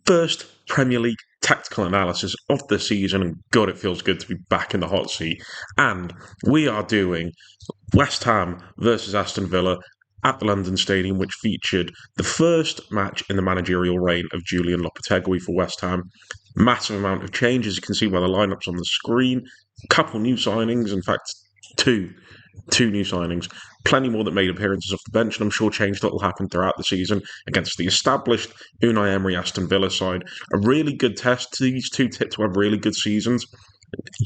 First Premier League tactical analysis of the season, and God, it feels good to be back in the hot seat. And we are doing West Ham versus Aston Villa at the London Stadium, which featured the first match in the managerial reign of Julian Lopetegui for West Ham. Massive amount of change, as you can see by the lineups on the screen. A couple new signings, in fact, two new signings, plenty more that made appearances off the bench, and I'm sure change that will happen throughout the season against the established Unai Emery Aston Villa side. A really good test. These two tipped to have really good seasons.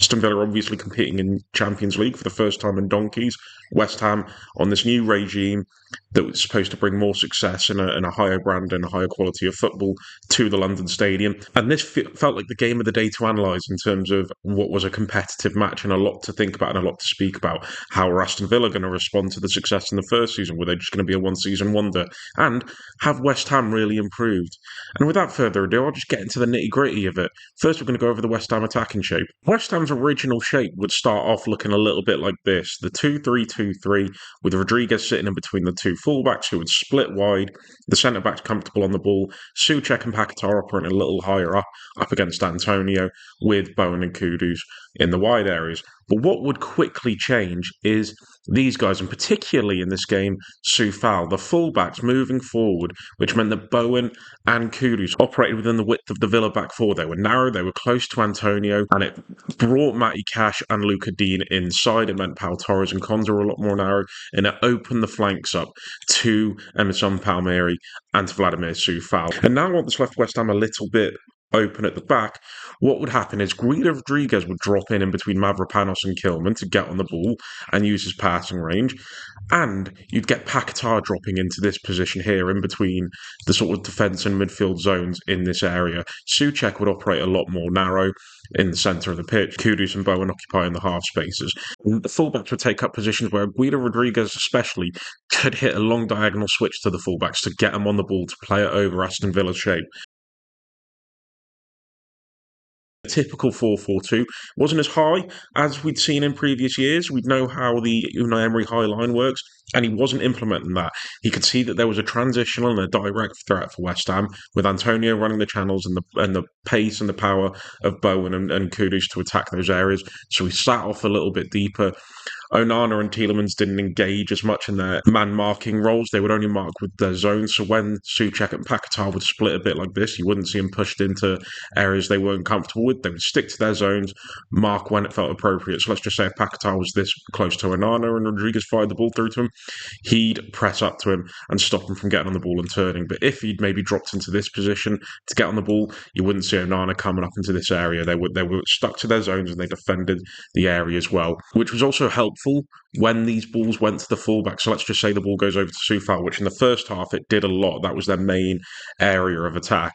Aston Villa obviously competing in Champions League for the first time in donkeys. West Ham on this new regime that was supposed to bring more success and a higher brand and a higher quality of football to the London Stadium. And this felt like the game of the day to analyse in terms of what was a competitive match and a lot to think about and a lot to speak about. How are Aston Villa going to respond to the success in the first season? Were they just going to be a one-season wonder? And have West Ham really improved? And without further ado, I'll just get into the nitty-gritty of it. First, we're going to go over the West Ham attacking shape. West Ham's original shape would start off looking a little bit like this. The 2-3-2-3 with Rodriguez sitting in between the two fullbacks who would split wide, the centre-backs comfortable on the ball, Souček and Paquetá operating a little higher up against Antonio, with Bowen and Kudus in the wide areas. But what would quickly change is these guys, and particularly in this game, Soufal, the fullbacks moving forward, which meant that Bowen and Kudus operated within the width of the Villa back four. They were narrow, they were close to Antonio, and it brought Matty Cash and Luca Dean inside. It meant Pau Torres and Konza were a lot more narrow, and it opened the flanks up to Emerson Palmieri and to Vladimir Soufal. And now what this left West Ham a little bit open at the back, what would happen is Guido Rodriguez would drop in between Mavropanos and Kilman to get on the ball and use his passing range, and you'd get Paquetá dropping into this position here in between the sort of defence and midfield zones in this area. Souček would operate a lot more narrow in the centre of the pitch, Kudus and Bowen occupying the half spaces. The fullbacks would take up positions where Guido Rodriguez especially could hit a long diagonal switch to the fullbacks to get them on the ball to play it over Aston Villa's shape. Typical 4-4-2 wasn't as high as we'd seen in previous years. We'd know how the Unai Emery high line works, and he wasn't implementing that. He could see that there was a transitional and a direct threat for West Ham, with Antonio running the channels and the pace and the power of Bowen and Kudus to attack those areas. So he sat off a little bit deeper. Onana and Tielemans didn't engage as much in their man-marking roles. They would only mark with their zones. So when Souček and Paquetá would split a bit like this, you wouldn't see them pushed into areas they weren't comfortable with. They would stick to their zones, mark when it felt appropriate. So let's just say if Paquetá was this close to Onana and Rodriguez fired the ball through to him, he'd press up to him and stop him from getting on the ball and turning. But if he'd maybe dropped into this position to get on the ball, you wouldn't see Onana coming up into this area. They were stuck to their zones and they defended the area as well, which was also helpful when these balls went to the fullback. So let's just say the ball goes over to Soufal, which in the first half it did a lot. That was their main area of attack.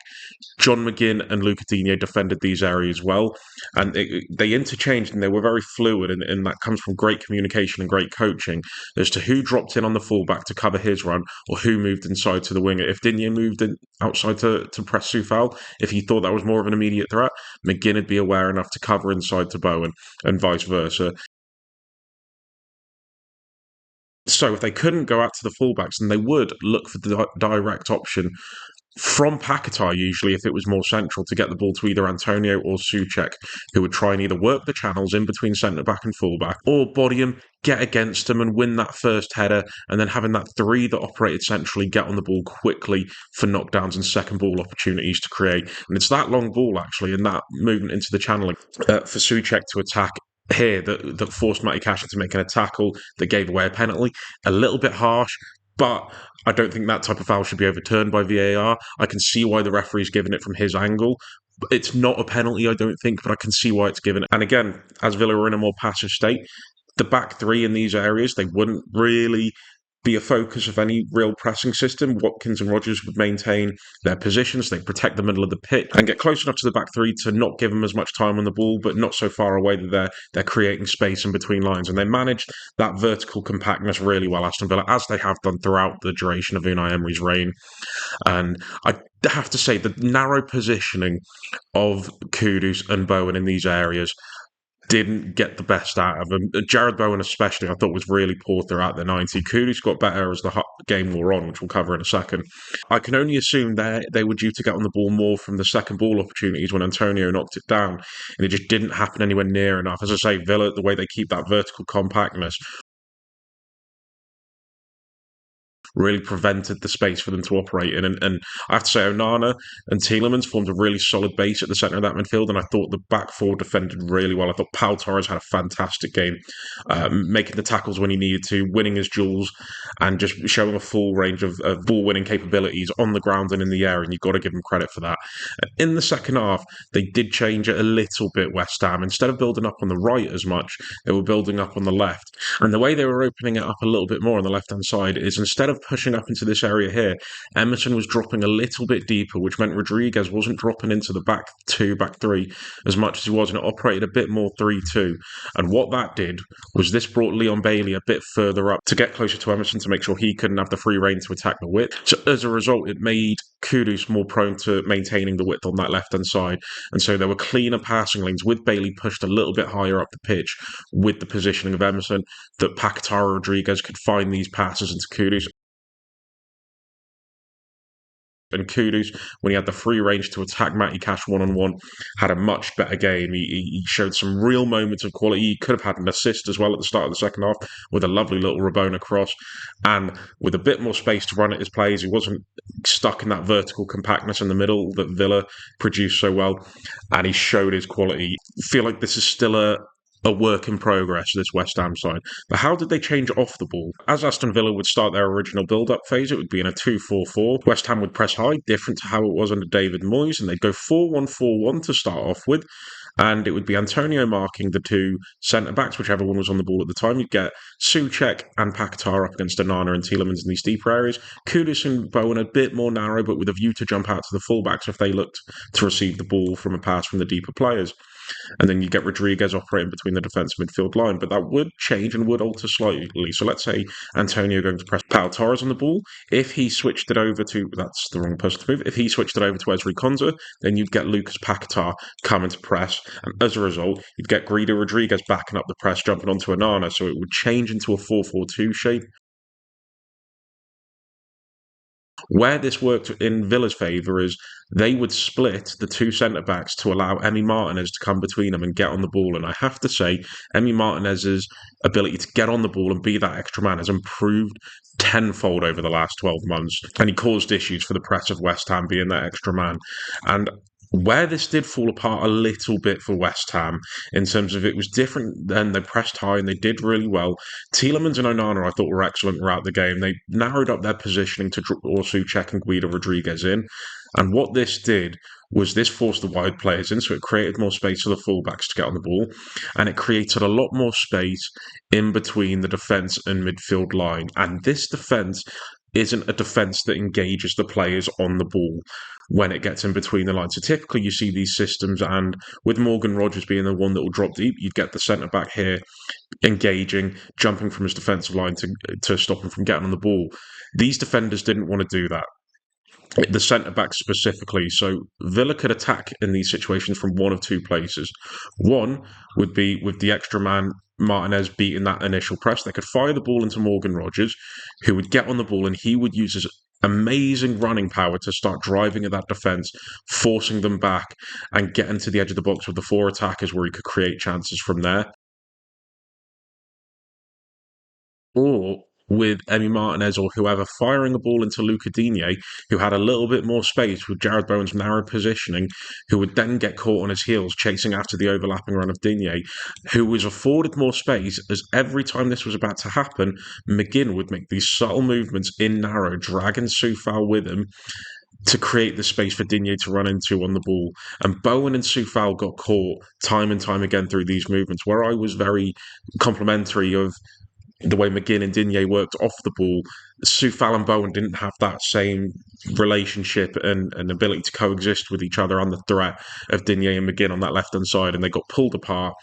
John McGinn and Luca Digne defended these areas well, and they interchanged and they were very fluid, and that comes from great communication and great coaching as to who dropped in on the fullback to cover his run or who moved inside to the winger. If Digne moved in outside to press Soufal, if he thought that was more of an immediate threat, McGinn would be aware enough to cover inside to Bowen and vice versa. So if they couldn't go out to the fullbacks, then they would look for the direct option from Paquetá, usually, if it was more central, to get the ball to either Antonio or Souček, who would try and either work the channels in between centre-back and full-back, or body him, get against him and win that first header, and then having that three that operated centrally get on the ball quickly for knockdowns and second ball opportunities to create. And it's that long ball, actually, and that movement into the channeling for Souček to attack here that forced Matty Cash into making a tackle that gave away a penalty. A little bit harsh, but I don't think that type of foul should be overturned by VAR. I can see why the referee's given it from his angle. It's not a penalty, I don't think, but I can see why it's given. And again, as Villa are in a more passive state, the back three in these areas, they wouldn't really be a focus of any real pressing system. Watkins and Rodgers would maintain their positions. They'd protect the middle of the pitch and get close enough to the back three to not give them as much time on the ball, but not so far away that they're creating space in between lines. And they managed that vertical compactness really well, Aston Villa, as they have done throughout the duration of Unai Emery's reign. And I have to say, the narrow positioning of Kudus and Bowen in these areas didn't get the best out of him. Jared Bowen, especially, I thought was really poor throughout the 90. Kudus got better as the game wore on, which we'll cover in a second. I can only assume they were due to get on the ball more from the second ball opportunities when Antonio knocked it down, and it just didn't happen anywhere near enough. As I say, Villa, the way they keep that vertical compactness, really prevented the space for them to operate in. And I have to say, Onana and Tielemans formed a really solid base at the centre of that midfield, and I thought the back four defended really well. I thought Pau Torres had a fantastic game, making the tackles when he needed to, winning his duels, and just showing a full range of ball-winning capabilities on the ground and in the air, and you've got to give him credit for that. In the second half, they did change it a little bit, West Ham. Instead of building up on the right as much, they were building up on the left. And the way they were opening it up a little bit more on the left-hand side is instead of pushing up into this area here, Emerson was dropping a little bit deeper, which meant Rodriguez wasn't dropping into the back two, back three as much as he was, and it operated a bit more 3-2. And what that did was this brought Leon Bailey a bit further up to get closer to Emerson to make sure he couldn't have the free rein to attack the width. So as a result, it made Kudus more prone to maintaining the width on that left-hand side. And so there were cleaner passing lanes with Bailey pushed a little bit higher up the pitch with the positioning of Emerson, that Paquetá Rodriguez could find these passes into Kudus. And Kudus, when he had the free range to attack Matty Cash one-on-one, had a much better game. He showed some real moments of quality. He could have had an assist as well at the start of the second half with a lovely little Rabona cross. And with a bit more space to run at his plays, he wasn't stuck in that vertical compactness in the middle that Villa produced so well. And he showed his quality. I feel like this is still a work in progress, this West Ham side. But how did they change off the ball? As Aston Villa would start their original build-up phase, it would be in a 2-4-4. West Ham would press high, different to how it was under David Moyes, and they'd go 4-1-4-1 to start off with. And it would be Antonio marking the two centre-backs, whichever one was on the ball at the time. You'd get Souček and Paquetá up against Onana and Tielemans in these deeper areas. Kudus and Bowen a bit more narrow, but with a view to jump out to the fullbacks if they looked to receive the ball from a pass from the deeper players. And then you get Rodriguez operating between the defence and midfield line. But that would change and would alter slightly. So let's say Antonio going to press Pau Torres on the ball. If he switched it over to, that's the wrong person to move, if he switched it over to Ezri Konsa, then you'd get Lucas Paquetá coming to press. And as a result, you'd get Guido Rodriguez backing up the press, jumping onto Onana. So it would change into a 4-4-2 shape. Where this worked in Villa's favour is they would split the two centre backs to allow Emi Martinez to come between them and get on the ball. And I have to say, Emi Martinez's ability to get on the ball and be that extra man has improved tenfold over the last 12 months. And he caused issues for the press of West Ham being that extra man. And where this did fall apart a little bit for West Ham in terms of it was different then. They pressed high and they did really well. Tielemans and Onana I thought were excellent throughout the game. They narrowed up their positioning to draw Souček and Guido Rodriguez in. And what this did was this forced the wide players in, so it created more space for the fullbacks to get on the ball, and it created a lot more space in between the defence and midfield line. And this defence isn't a defence that engages the players on the ball when it gets in between the lines. So typically you see these systems, and with Morgan Rogers being the one that will drop deep, you'd get the centre-back here engaging, jumping from his defensive line to stop him from getting on the ball. These defenders didn't want to do that, the centre back specifically. So Villa could attack in these situations from one of two places. One would be with the extra man Martinez beating that initial press. They could fire the ball into Morgan Rogers, who would get on the ball, and he would use his amazing running power to start driving at that defence, forcing them back and getting to the edge of the box with the four attackers where he could create chances from there. Or with Emi Martinez or whoever firing the ball into Luca Digne, who had a little bit more space with Jared Bowen's narrow positioning, who would then get caught on his heels chasing after the overlapping run of Digne, who was afforded more space as every time this was about to happen, McGinn would make these subtle movements in narrow, dragging Soufal with him to create the space for Digne to run into on the ball. And Bowen and Soufal got caught time and time again through these movements, where I was very complimentary of the way McGinn and Digne worked off the ball. Soufal and Bowen didn't have that same relationship and ability to coexist with each other on the threat of Digne and McGinn on that left-hand side, and they got pulled apart.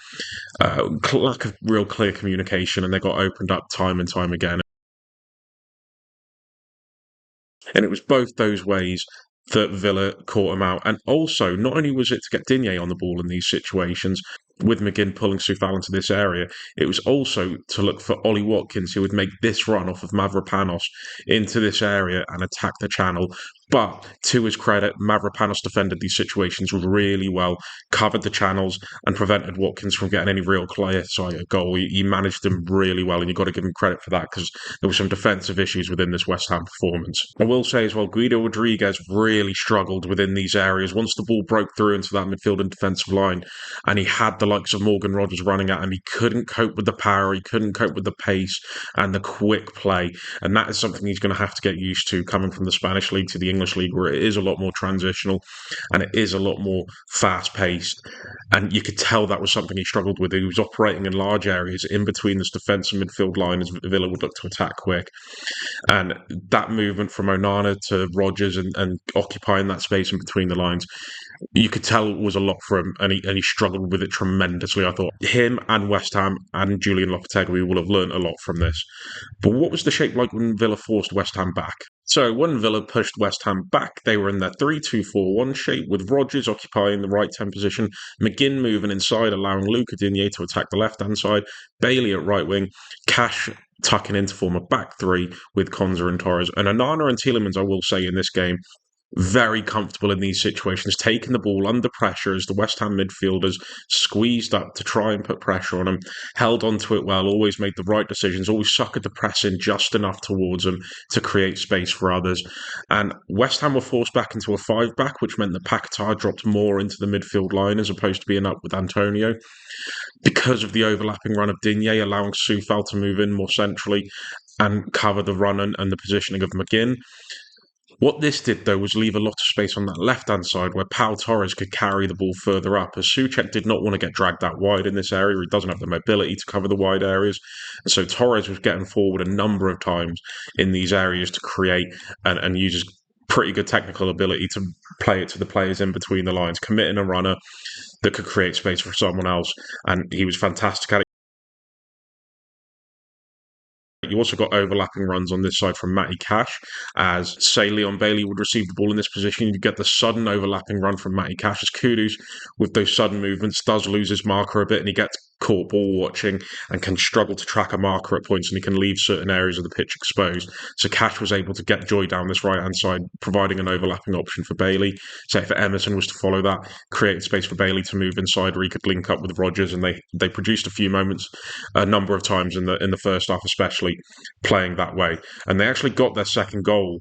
Lack of real clear communication, and they got opened up time and time again. And it was both those ways that Villa caught him out. And also, not only was it to get Digne on the ball in these situations, with McGinn pulling Soufal into this area, it was also to look for Ollie Watkins, who would make this run off of Mavropanos into this area and attack the channel. But to his credit, Mavropanos defended these situations really well, covered the channels, and prevented Watkins from getting any real clear sight of goal. He managed them really well, and you've got to give him credit for that because there were some defensive issues within this West Ham performance. I will say as well, Guido Rodriguez really struggled within these areas. Once the ball broke through into that midfield and defensive line, and he had the likes of Morgan Rogers running at him, he couldn't cope with the power, he couldn't cope with the pace and the quick play. And that is something he's going to have to get used to coming from the Spanish league to the English league, where it is a lot more transitional and it is a lot more fast paced. And you could tell that was something he struggled with. He was operating in large areas in between this defence and midfield line as Villa would look to attack quick. And that movement from Onana to Rogers and occupying that space in between the lines, you could tell it was a lot for him, and he struggled with it tremendously. I thought him and West Ham and Julian Lopetegui will have learnt a lot from this. But what was the shape like when Villa forced West Ham back? So when Villa pushed West Ham back, they were in their 3-2-4-1 shape, with Rodgers occupying the right 10 position, McGinn moving inside, allowing Luca Digne to attack the left-hand side, Bailey at right wing, Cash tucking in to form a back three with Konza and Torres. And Onana and Tielemans, I will say, in this game, very comfortable in these situations, taking the ball under pressure as the West Ham midfielders squeezed up to try and put pressure on him, held onto it well, always made the right decisions, always suckered the press in just enough towards them to create space for others. And West Ham were forced back into a 5-back, which meant that Paquetá dropped more into the midfield line as opposed to being up with Antonio, because of the overlapping run of Digne, allowing Soufal to move in more centrally and cover the run and the positioning of McGinn. What this did, though, was leave a lot of space on that left-hand side where Pau Torres could carry the ball further up, as Souček did not want to get dragged that wide in this area. He doesn't have the mobility to cover the wide areas. And so Torres was getting forward a number of times in these areas to create and use his pretty good technical ability to play it to the players in between the lines, committing a runner that could create space for someone else. And he was fantastic at it. You also got overlapping runs on this side from Matty Cash, as, say, Leon Bailey would receive the ball in this position. You get the sudden overlapping run from Matty Cash as Kudus, with those sudden movements, does lose his marker a bit and he gets caught ball watching and can struggle to track a marker at points, and he can leave certain areas of the pitch exposed. So Cash was able to get joy down this right-hand side, providing an overlapping option for Bailey. Say if Emerson was to follow that, created space for Bailey to move inside where he could link up with Rodgers, and they produced a few moments, a number of times in the first half especially, playing that way. And they actually got their second goal,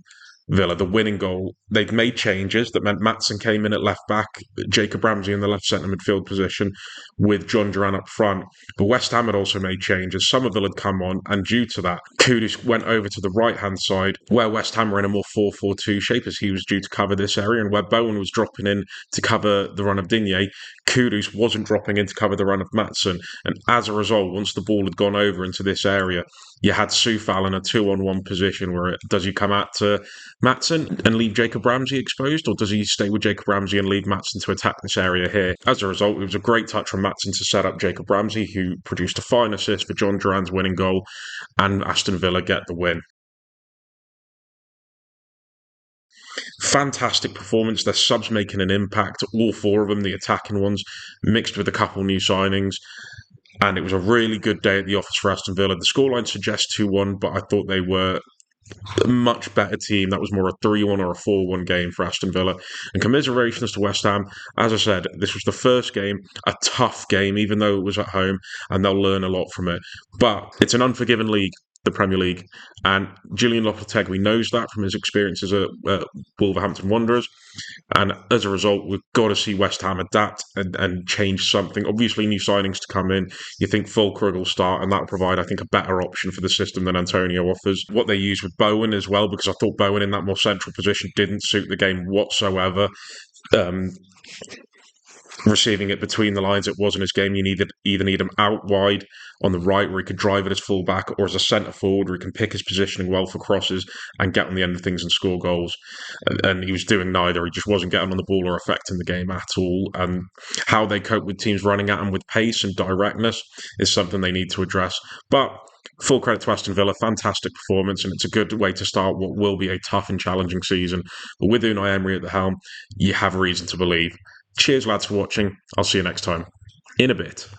Villa, the winning goal. They'd made changes that meant Maatsen came in at left back, Jacob Ramsey in the left centre midfield position with John Duran up front. But West Ham had also made changes. Somerville had come on, and due to that, Kudus went over to the right-hand side where West Ham were in a more 4-4-2 shape, as he was due to cover this area, and where Bowen was dropping in to cover the run of Digne, Kudus wasn't dropping in to cover the run of Maatsen. And as a result, once the ball had gone over into this area, you had Soufal in a 2-on-1 position where does he come out to Maatsen and leave Jacob Ramsey exposed, or does he stay with Jacob Ramsey and leave Maatsen to attack this area here? As a result, it was a great touch from Maatsen to set up Jacob Ramsey, who produced a fine assist for John Duran's winning goal, and Aston Villa get the win. Fantastic performance. Their subs making an impact, all four of them, the attacking ones, mixed with a couple new signings. And it was a really good day at the office for Aston Villa. The scoreline suggests 2-1, but I thought they were a much better team. That was more a 3-1 or a 4-1 game for Aston Villa. And commiserations to West Ham. As I said, this was the first game, a tough game, even though it was at home, and they'll learn a lot from it. But it's an unforgiving league, the Premier League, and Julian Lopetegui knows that from his experiences at Wolverhampton Wanderers, and as a result, we've got to see West Ham adapt and change something. Obviously, new signings to come in. You think Fulkrug will start, and that'll provide, I think, a better option for the system than Antonio offers. What they use with Bowen as well, because I thought Bowen in that more central position didn't suit the game whatsoever. Receiving it between the lines, it wasn't his game. You either need him out wide on the right where he could drive it as full back, or as a centre forward where he can pick his positioning well for crosses and get on the end of things and score goals. And he was doing neither. He just wasn't getting on the ball or affecting the game at all. And how they cope with teams running at him with pace and directness is something they need to address. But full credit to Aston Villa, fantastic performance, and it's a good way to start what will be a tough and challenging season. But with Unai Emery at the helm, you have reason to believe. Cheers, lads, for watching. I'll see you next time. in a bit.